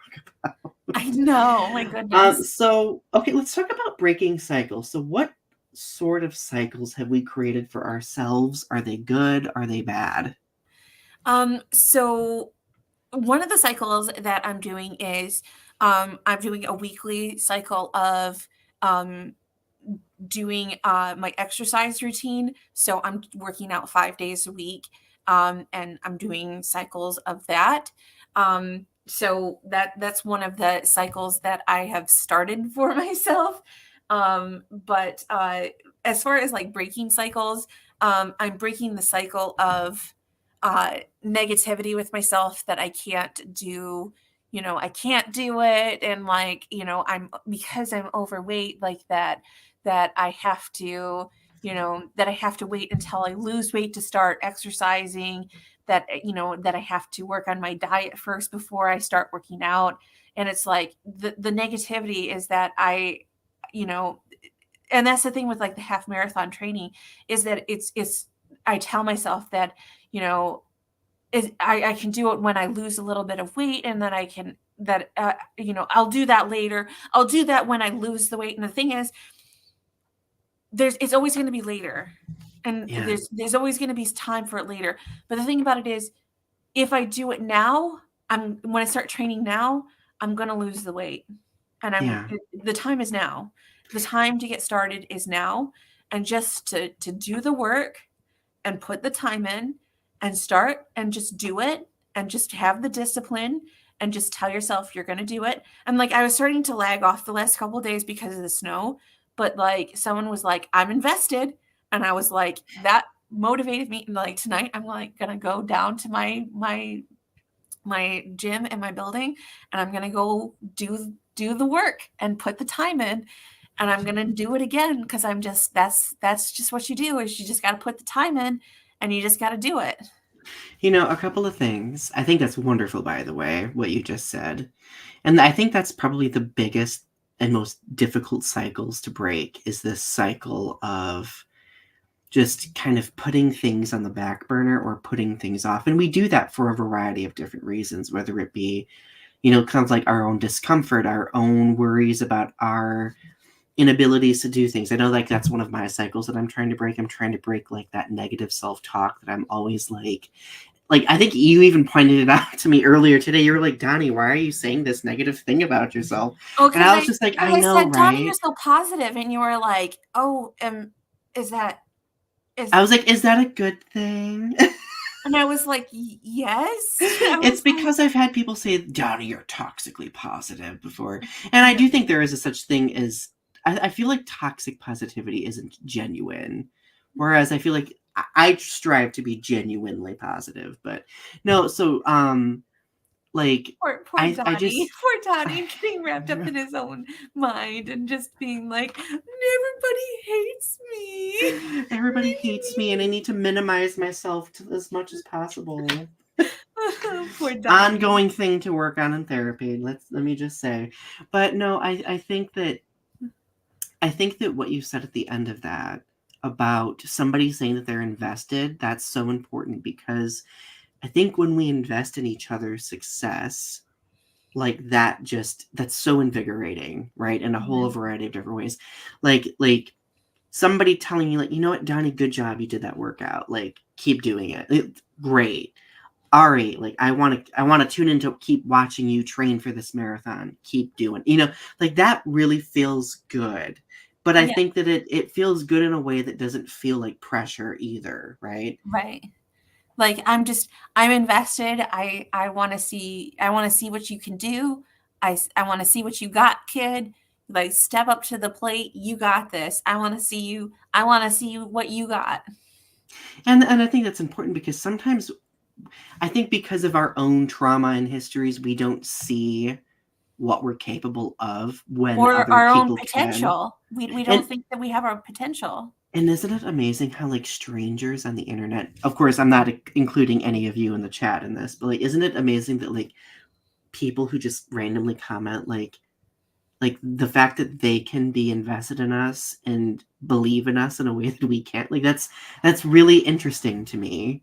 about. I know, my goodness. Okay, let's talk about breaking cycles. So, what sort of cycles have we created for ourselves? Are they good? Are they bad? So one of the cycles that I'm doing is I'm doing a weekly cycle of um doing my exercise routine. So I'm working out 5 days a week, and I'm doing cycles of that. So that's one of the cycles that I have started for myself. But as far as like breaking cycles, I'm breaking the cycle of negativity with myself that I can't do. I can't do it, and like I'm because I'm overweight like that I have to, that I have to wait until I lose weight to start exercising, that, that I have to work on my diet first before I start working out. And it's like the negativity is that you know, and that's the thing with like the half marathon training is that I tell myself that, you know, I can do it when I lose a little bit of weight and then I can, that, I'll do that later. I'll do that when I lose the weight. And the thing is, it's always going to be later, and Yeah, there's always going to be time for it later. But the thing about it is, if I do it now, when I start training now, I'm going to lose the weight, and yeah. the time is now. The time to get started is now, and just to do the work and put the time in and start and just do it and just have the discipline and just tell yourself you're going to do it. And like I was starting to lag off the last couple of days because of the snow, but like someone was like, I'm invested. And I was like, that motivated me. And like tonight, I'm like going to go down to my gym in my building, and I'm going to go do the work and put the time in, and I'm going to do it again because that's just what you do, is you just got to put the time in and you just got to do it. A couple of things. I think that's wonderful, by the way, what you just said. And I think that's probably the biggest and most difficult cycles to break is this cycle of just kind of putting things on the back burner or putting things off. And we do that for a variety of different reasons, whether it be, kind of like our own discomfort, our own worries about our inabilities to do things. I know like that's one of my cycles that I'm trying to break. I'm trying to break like that negative self-talk that I'm always like I think you even pointed it out to me earlier today. You were like, Donny, why are you saying this negative thing about yourself? Oh, And I was just like, because I I know, said, Donnie, you're right? so positive, and you were like, oh, is that is I was like, is that a good thing? and I was like, yes. I It's was like, because I've had people say, Donny, you're toxically positive before. And I no. do think there is a such thing as, I feel like toxic positivity isn't genuine. Whereas I feel like I strive to be genuinely positive. But no, so, like, Poor I Donnie. just, Poor Donnie getting wrapped up in his own mind and just being like, everybody hates me. everybody hates me and I need to minimize myself as much as possible. Poor Donnie. Ongoing thing to work on in therapy. Let me just say. But no, I think that what you said at the end of that about somebody saying that they're invested, that's so important because I think when we invest in each other's success, like that's so invigorating, right? In a whole Mhm. variety of different ways. Like somebody telling you, like, you know what, Donny, good job, you did that workout. Like, keep doing it. Great. Ari, like, I want to tune in to keep watching you train for this marathon. Keep doing, like, that really feels good. But I Yeah, think that it feels good in a way that doesn't feel like pressure either, right? right. Like I'm invested. I want to see what you can do. I want to see what you got, kid. Like step up to the plate. You got this. I want to see what you got. And I think that's important because sometimes I think because of our own trauma and histories, we don't see what we're capable of when Or other our own people can. potential. We don't And think that we have our potential. and isn't it amazing how, like, strangers on the internet, of course, I'm not including any of you in the chat in this, but, like, isn't it amazing that, like, people who just randomly comment, like the fact that they can be invested in us and believe in us in a way that we can't, like, that's really interesting to me.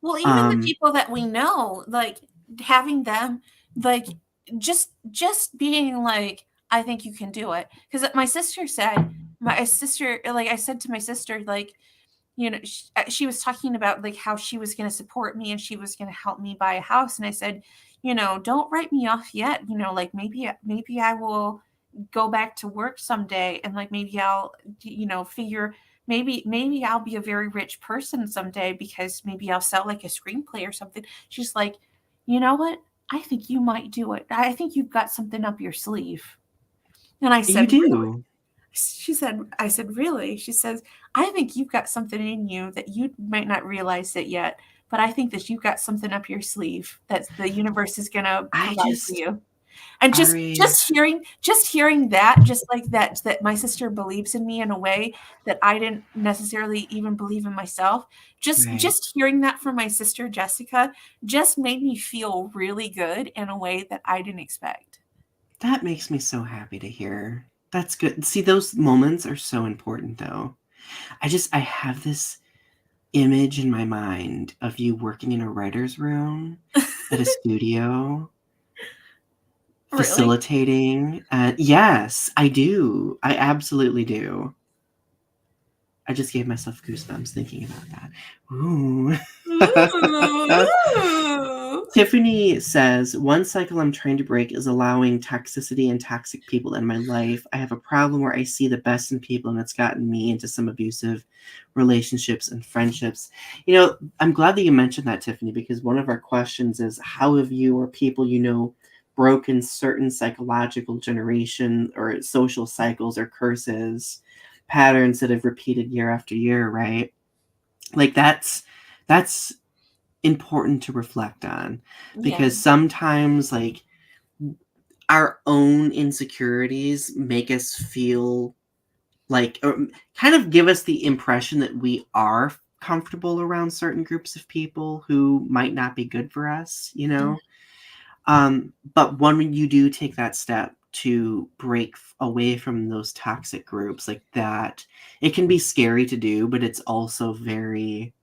Well, even the Um, people that we know, like having them, like just being like, I think you can do it. Because my sister, like I said to my sister, like she was talking about like how she was going to support me and she was going to help me buy a house, and I said, don't write me off yet. Like maybe I will go back to work someday, and like maybe I'll figure maybe I'll be a very rich person someday because maybe I'll sell like a screenplay or something. She's like, you know what? I think you might do it. I think you've got something up your sleeve. And I you said, really? do. I said, really? She says, I think you've got something in you that you might not realize it yet, but I think that you've got something up your sleeve that the universe is going to I provide for just, you. And Ari, just hearing that, just like that my sister believes in me in a way that I didn't necessarily even believe in myself. right. Just hearing that from my sister Jessica just made me feel really good in a way that I didn't expect. That makes me so happy to hear. That's good. See, those moments are so important, though. I have this image in my mind of you working in a writer's room at a studio, Really? facilitating. Yes, I do. I absolutely do. I just gave myself goosebumps thinking about that. Ooh. Ooh. Tiffany says, one cycle I'm trying to break is allowing toxicity and toxic people in my life. I have a problem where I see the best in people, and it's gotten me into some abusive relationships and friendships. I'm glad that you mentioned that, Tiffany, because one of our questions is, how have you or people broken certain psychological generation or social cycles or curses, patterns that have repeated year after year, right? Like, that's important to reflect on, Yeah. because sometimes, like, our own insecurities make us feel like, or kind of give us the impression that we are comfortable around certain groups of people who might not be good for us. But when you do take that step to break away from those toxic groups like that, it can be scary to do, but it's also very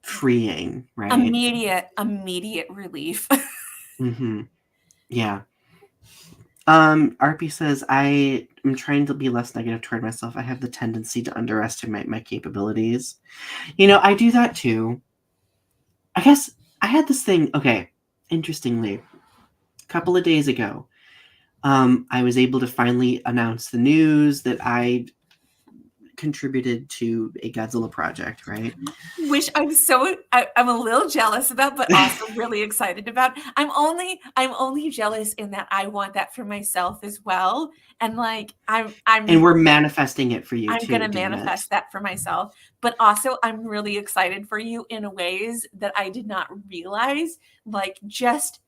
freeing, right? Immediate relief. Hmm. Yeah. RP says, I am trying to be less negative toward myself. I have the tendency to underestimate my capabilities. I do that too. I guess I had this thing, okay, interestingly, a couple of days ago, I was able to finally announce the news that I contributed to a Godzilla project, right? Which I'm a little jealous about, but also really excited about. I'm only jealous in that I want that for myself as well. And like And we're manifesting it for you I'm too, gonna damn it. manifest that for myself. But also I'm really excited for you in ways that I did not realize. Like just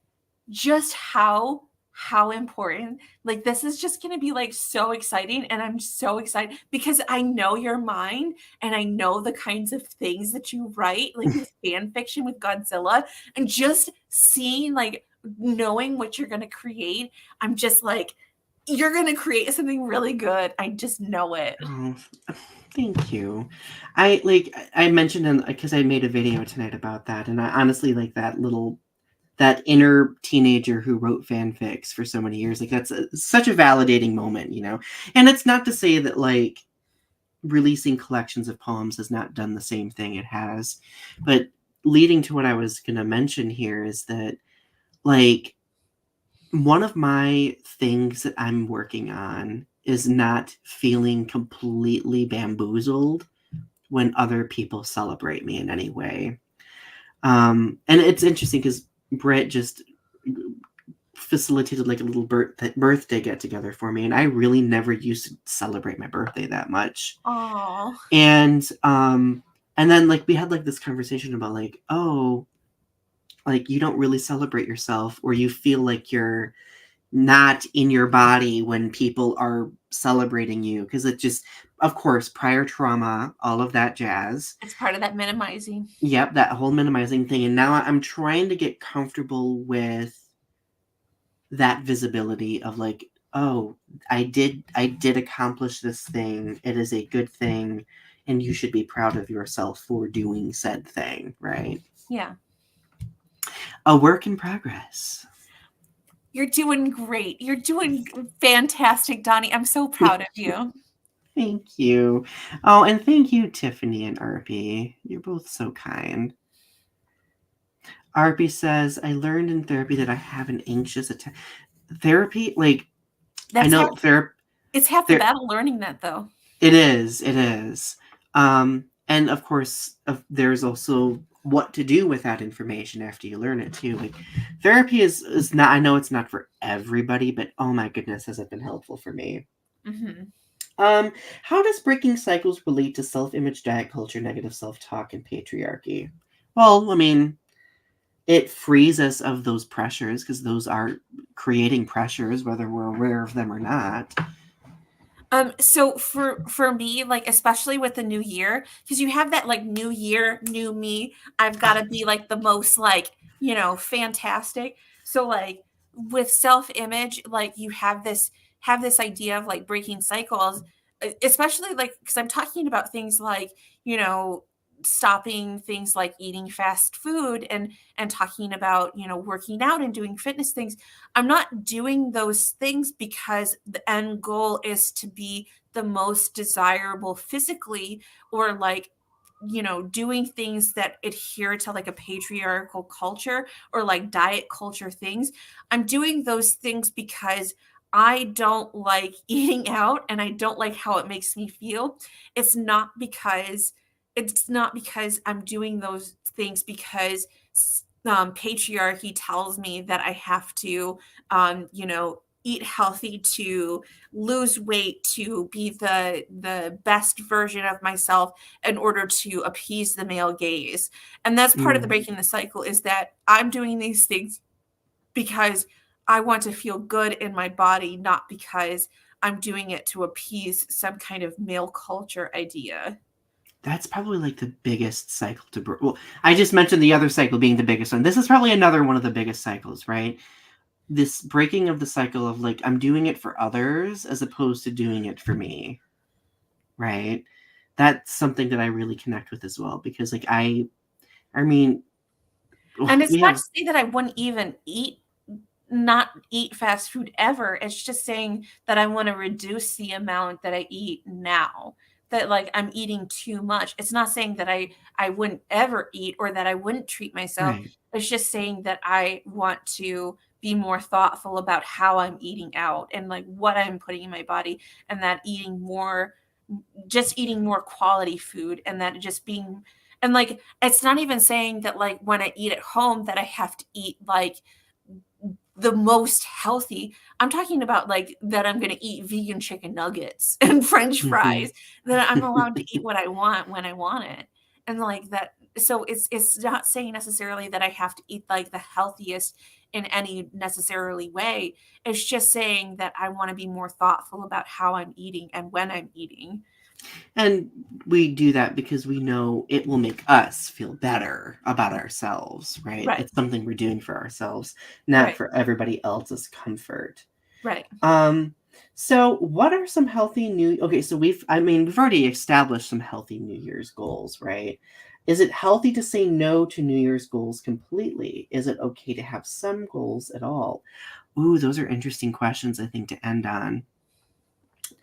how important, like this is just going to be like so exciting, and I'm so excited because I know your mind and I know the kinds of things that you write, like with fan fiction with Godzilla, and just seeing, like, knowing what you're going to create. I'm just like, you're going to create something really good. I just know it. Oh, thank you. I mentioned in, because I made a video tonight about that, and I honestly, like, that inner teenager who wrote fanfics for so many years, like, that's such a validating moment. And it's not to say that, like, releasing collections of poems has not done the same thing it has. But leading to what I was going to mention here is that, like, one of my things that I'm working on is not feeling completely bamboozled when other people celebrate me in any way. And it's interesting because Britt just facilitated like a little birthday get together for me, and I really never used to celebrate my birthday that much. Oh, And then like we had like this conversation about like, oh, like you don't really celebrate yourself, or you feel like you're not in your body when people are celebrating you, because it just, of course, prior trauma, all of that jazz. it's part of that minimizing. Yep, that whole minimizing thing. And now I'm trying to get comfortable with that visibility of like, oh, I did accomplish this thing. It is a good thing, and you should be proud of yourself for doing said thing, right? Yeah. A work in progress. You're doing great. You're doing fantastic, Donny. I'm so proud of you. Thank you. Oh, and thank you, Tiffany and Arby. You're both so kind. Arby says, I learned in therapy that I have an anxious attack. Therapy, like, I That's half know it's half the there battle learning that though. it is, it is. And of course, there's also what to do with that information after you learn it too. Like, therapy is not, I know it's not for everybody, but oh my goodness, has it been helpful for me. Mm-hmm. How does breaking cycles relate to self-image, diet culture, negative self-talk, and patriarchy? Well, I mean, it frees us of those pressures because those are creating pressures, whether we're aware of them or not. So for me, like especially with the new year, because you have that like new year, new me. I've got to be like the most like fantastic. So like with self image, like you have this idea of like breaking cycles, especially like because I'm talking about things like stopping things like eating fast food and talking about working out and doing fitness things. I'm not doing those things because the end goal is to be the most desirable physically or like doing things that adhere to like a patriarchal culture or like diet culture things. I'm doing those things because I don't like eating out and I don't like how it makes me feel. It's not because I'm doing those things because patriarchy tells me that I have to, eat healthy to lose weight to be the best version of myself in order to appease the male gaze. And that's part of the Mm. breaking the cycle is that I'm doing these things because I want to feel good in my body, not because I'm doing it to appease some kind of male culture idea. That's probably like the biggest cycle to break. Well, I just mentioned the other cycle being the biggest one. This is probably another one of the biggest cycles, right? This breaking of the cycle of like, I'm doing it for others as opposed to doing it for me, right? That's something that I really connect with as well because, like, I mean, And it's we not have, to say that I wouldn't even not eat fast food ever. It's just saying that I want to reduce the amount that I eat now. That like I'm eating too much. It's not saying that I wouldn't ever eat or that I wouldn't treat myself. right. It's just saying that I want to be more thoughtful about how I'm eating out and like what I'm putting in my body and that eating more quality food and that just being and like it's not even saying that like when I eat at home that I have to eat like the most healthy. I'm talking about like that I'm going to eat vegan chicken nuggets and french Mhm. fries, that I'm allowed to eat what I want when I want it. And like that so it's not saying necessarily that I have to eat like the healthiest in any necessarily way. It's just saying that I want to be more thoughtful about how I'm eating and when I'm eating. And we do that because we know it will make us feel better about ourselves, right? Right. It's something we're doing for ourselves, not Right. for everybody else's comfort. Right. Um, so what are some healthy new okay, so we've already established some healthy New Year's goals, right? Is it healthy to say no to New Year's goals completely? Is it okay to have some goals at all? Ooh, those are interesting questions I think to end on.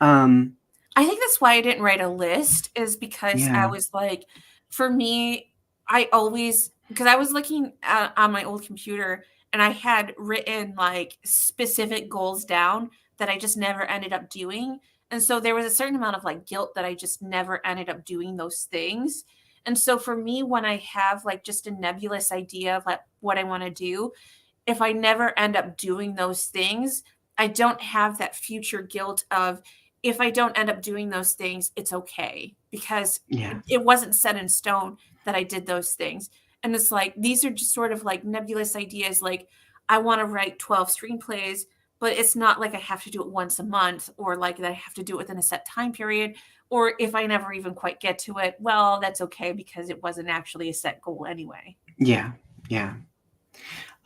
Um, I think that's why I didn't write a list, is because I Yeah. was like, for me, I always, because I was looking on my old computer and I had written like specific goals down that I just never ended up doing. And so there was a certain amount of like guilt that I just never ended up doing those things. And so for me, when I have like just a nebulous idea of like what I want to do, if I never end up doing those things, I don't have that future guilt of, if I don't end up doing those things, it's okay, because Yeah. it wasn't set in stone that I did those things. And it's like, these are just sort of like nebulous ideas. Like, I want to write 12 screenplays, but it's not like I have to do it once a month, or like that I have to do it within a set time period. Or if I never even quite get to it, well, that's okay, because it wasn't actually a set goal anyway. Yeah. Yeah.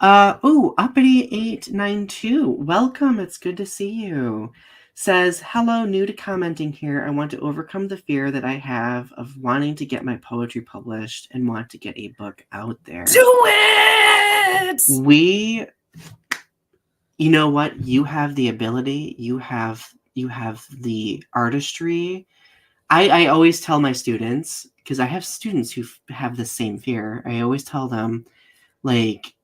Uppity892. Welcome. It's good to see you. Says, hello, new to commenting here. I want to overcome the fear that I have of wanting to get my poetry published and want to get a book out there. Do it! You know what? You have the ability. You have the artistry. I always tell my students, because I have students who have the same fear. I always tell them, like,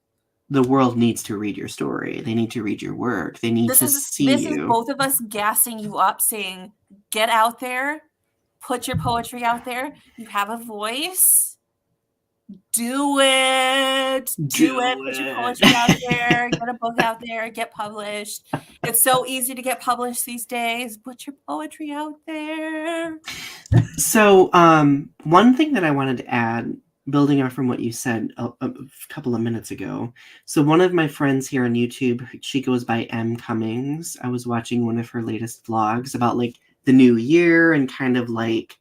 the world needs to read your story. They need to read your work. They need to see This is you. both of us gassing you up, saying, get out there, put your poetry out there. You have a voice. Do it. Do it. Put your poetry out there. Get a book out there. Get published. It's so easy to get published these days. Put your poetry out there. So, one thing that I wanted to add, building on from what you said a couple of minutes ago. So one of my friends here on YouTube, she goes by M. Cummings. I was watching one of her latest vlogs about like the new year and kind of like,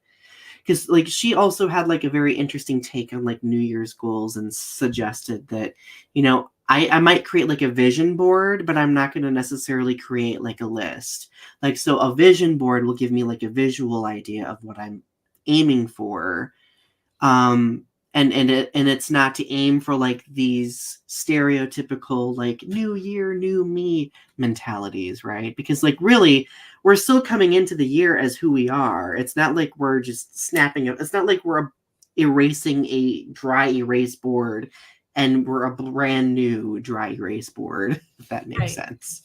because like she also had like a very interesting take on like New Year's goals and suggested that, you know, I might create like a vision board, but I'm not going to necessarily create like a list. Like, so a vision board will give me like a visual idea of what I'm aiming for. And it's not to aim for like these stereotypical like new year, new me mentalities, right? Because like really we're still coming into the year as who we are. It's not like we're just snapping it. It's not like we're erasing a dry erase board and we're a brand new dry erase board, if that makes sense.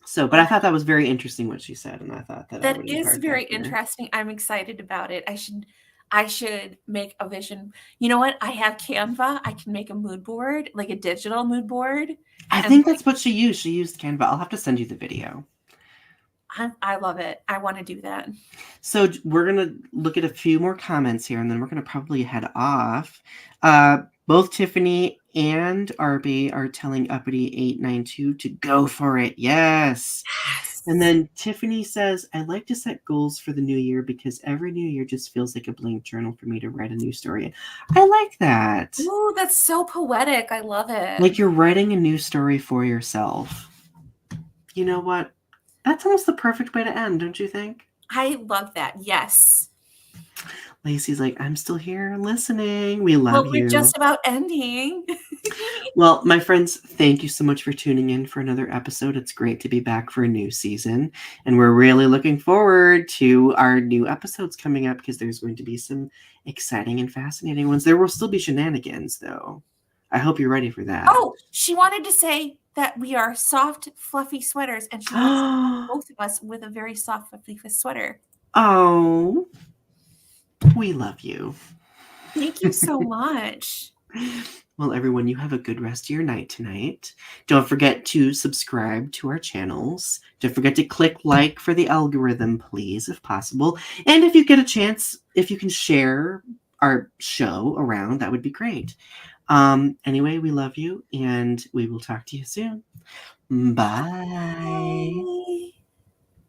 So, but I thought that was very interesting what she said, and I thought that I would is very interesting. I'm excited about it. I should make a vision. You know what? I have Canva. I can make a mood board, like a digital mood board. I think that's what she used. She used Canva. I'll have to send you the video. I love it. I want to do that. So we're going to look at a few more comments here, and then we're going to probably head off. Both Tiffany and Arby are telling Uppity892 to go for it. Yes. And then Tiffany says, I like to set goals for the new year because every new year just feels like a blank journal for me to write a new story. I like that. Ooh, that's so poetic. I love it. Like you're writing a new story for yourself. You know what? That's almost the perfect way to end, don't you think? I love that. Yes. Lacey's like, I'm still here listening. We love you. We're just about ending. Well, my friends, thank you so much for tuning in for another episode. It's great to be back for a new season. And we're really looking forward to our new episodes coming up because there's going to be some exciting and fascinating ones. There will still be shenanigans, though. I hope you're ready for that. Oh, she wanted to say that we are soft, fluffy sweaters, and she wants both of us with a very soft, fluffy sweater. Oh, we love you. Thank you so much. Well, everyone, you have a good rest of your night tonight. Don't forget to subscribe to our channels. Don't forget to click like for the algorithm, please, if possible. And if you get a chance, if you can share our show around, that would be great. Anyway, we love you, and we will talk to you soon. Bye.